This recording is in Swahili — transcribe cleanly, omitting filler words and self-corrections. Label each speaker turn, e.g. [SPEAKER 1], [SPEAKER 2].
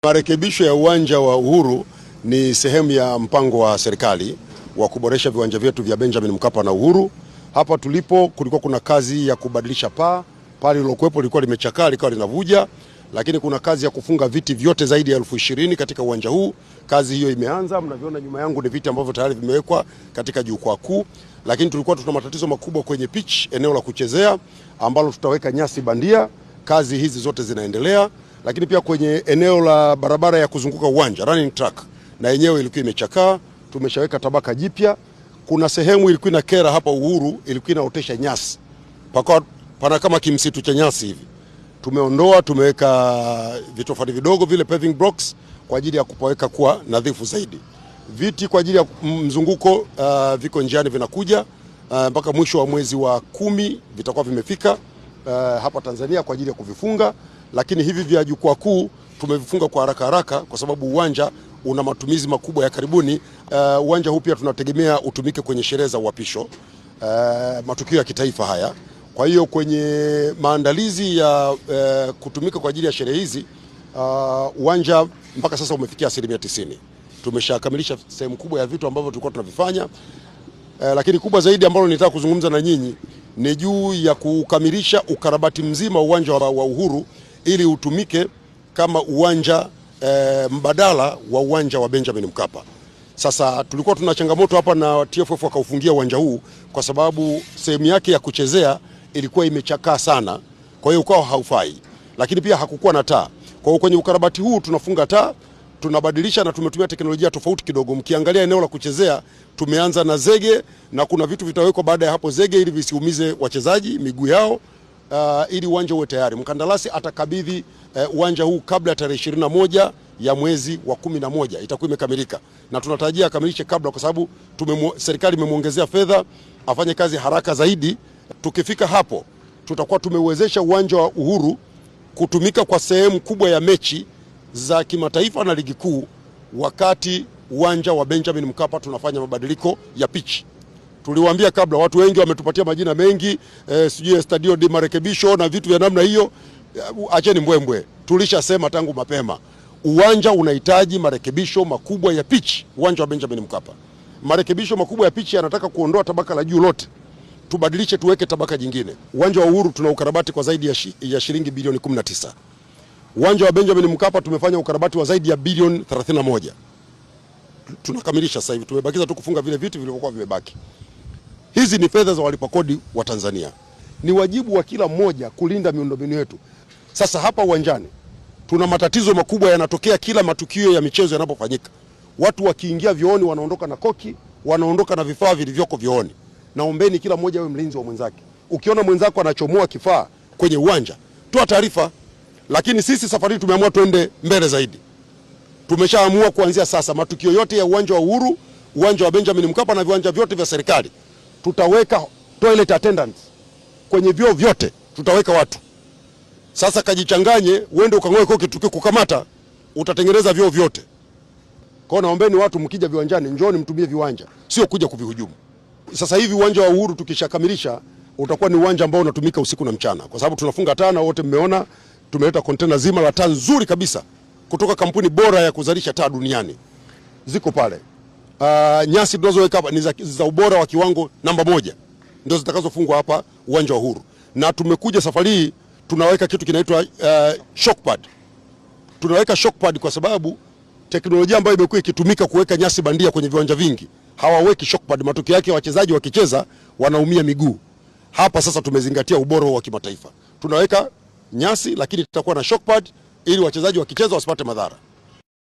[SPEAKER 1] Marekebisho ya uwanja wa Uhuru ni sehemu ya mpango wa serikali wa kuboresha viwanja vyetu vya Benjamin Mkapa na Uhuru. Hapa tulipo kulikuwa kuna kazi ya kubadilisha paa, pale lilokuwepo lilikuwa limechakaa likawa linavuja, lakini kuna kazi ya kufunga viti vyote zaidi ya 20,000 katika uwanja huu. Kazi hiyo imeanza, mnavyoona nyuma yangu ni viti ambavyo tayari vimewekwa katika jukwaa kuu, lakini tulikuwa tuna matatizo makubwa kwenye pitch, eneo la kuchezea ambalo tutaweka nyasi bandia. Kazi hizi zote zinaendelea, lakini pia kwenye eneo la barabara ya kuzunguka uwanja running track, na yenyewe ilikuwa imechakaa, tumeshaweka tabaka jipya. Kuna sehemu ilikuwa ina kera hapa Uhuru, ilikuwa inaotesha nyasi, pana kama kimsitu cha nyasi hivi, tumeondoa, tumeweka vitofali vidogo vile paving blocks kwa ajili ya kupaweka kuwa nadhifu zaidi. Viti kwa ajili ya mzunguko viko njiani vinakuja, mpaka mwisho wa mwezi wa 10 vitakuwa vimefika hapa Tanzania kwa ajili ya kuvifunga. Lakini hivi vya jukwaa kuu tumevifunga kwa haraka kwa sababu uwanja una matumizi makubwa ya karibuni. Uwanja huu pia tunategemea utumike kwenye sherehe za uapisho, matukio ya kitaifa haya. Kwa hiyo kwenye maandalizi ya kutumika kwa ajili ya sherehe hizi, uwanja mpaka sasa umefikia 90%. Tumeshakamilisha sehemu kubwa ya vitu ambavyo tulikuwa tunavifanya, lakini kubwa zaidi ambalo nitaka kuzungumza na nyinyi ni juu ya kukamilisha ukarabati mzima uwanja wa Uhuru ili utumike kama uwanja mbadala wa uwanja wa Benjamin Mkapa. Sasa tulikuwa tuna changamoto hapa na TFF wakaufungia uwanja huu kwa sababu sehemu yake ya kuchezea ilikuwa imechakaa sana, kwa hiyo ukawa haufai, lakini pia hakukuwa na taa. Kwa hiyo kwenye ukarabati huu tunafunga taa, tunabadilisha na tumetumia teknolojia tofauti kidogo. Mkiangalia eneo la kuchezea tumeanza na zege, na kuna vitu vitawekwa baada ya hapo zege ili visiumize wachezaji miguu yao, ili uwanja uwe tayari. Mkandarasi atakabidhi uwanja huu kabla ya tarehe 21 ya mwezi wa 11 itakuwa imekamilika, na tunatarajia akamilishe kabla, kwa sababu serikali imemuongezea fedha afanye kazi haraka zaidi. Tukifika hapo tutakuwa tumeuwezesha uwanja wa Uhuru kutumika kwa sehemu kubwa ya mechi za kimataifa na ligi kuu, wakati uwanja wa Benjamin Mkapa tunafanya mabadiliko ya pitch. Tuliwaambia kabla, watu wengi wametupatia majina mengi, sijui stadio di marekebisho na vitu vya namna hiyo. Acheni mbwembwe, tulishasema tangu mapema uwanja unahitaji marekebisho makubwa ya pitch. Uwanja wa Benjamin Mkapa, marekebisho makubwa ya pitch yanataka kuondoa tabaka la juu lote, tubadilishe tuweke tabaka jingine. Uwanja wa Uhuru tuna ukarabati kwa zaidi ya shilingi bilioni 19. Uwanja wa Benjamin Mkapa tumefanya ukarabati wa zaidi ya bilioni 31. Tunakamilisha sasa hivi, tumebakiza tu kufunga vile vitu vilivyokuwa vimebaki. Hizi ni fedha za walipa kodi wa Tanzania. Ni wajibu wa kila mmoja kulinda miundombinu yetu. Sasa hapa uwanjani tuna matatizo makubwa yanatokea kila matukio ya michezo yanapofanyika. Watu wakiingia vyooni wanaondoka na koki, wanaondoka na vifaa vilivyoko vyooni. Naombeni kila mmoja awe mlinzi wa mwenzake. Ukiona mwenzako anachomoa kifaa kwenye uwanja, toa taarifa. Lakini sisi safari hii tumeamua twende mbele zaidi. Tumeshaamua kuanzia sasa matukio yote ya uwanja wa Uhuru, uwanja wa Benjamin Mkapa na viwanja vyote vya serikali tutaweka toilet attendants kwenye vyoo vyote, tutaweka watu. Sasa kajichanganye, uende ukang'oe koki, tukikukamata utatengeneza vyoo vyote. Kwa naombeni watu mkija viwanjani, njooni mtumie viwanja, sio kuja kuvihujumu. Sasa hivi uwanja wa Uhuru tukishakamilisha utakuwa ni uwanja ambao unatumika usiku na mchana, kwa sababu tunafunga taa, na wote mmeona tumeleta container zima la taa nzuri kabisa kutoka kampuni bora ya kuzalisha taa duniani, ziko pale. Nyasi tunazoweka hapa ni za ubora wa kiwango namba 1, ndio zitakazofungwa hapa uwanja wa Uhuru. Na tumekuja safari hii tunaweka kitu kinaitwa shock pad. Tunaweka shock pad kwa sababu teknolojia ambayo imekuwa ikitumika kuweka nyasi bandia kwenye viwanja vingi, hawaweki shock pad. Matokeo yake wachezaji wakicheza wanaumia miguu. Hapa sasa tumezingatia ubora wa kimataifa. Tunaweka nyasi lakini tutakuwa na shock pad ili wachezaji wakicheza wasipate madhara.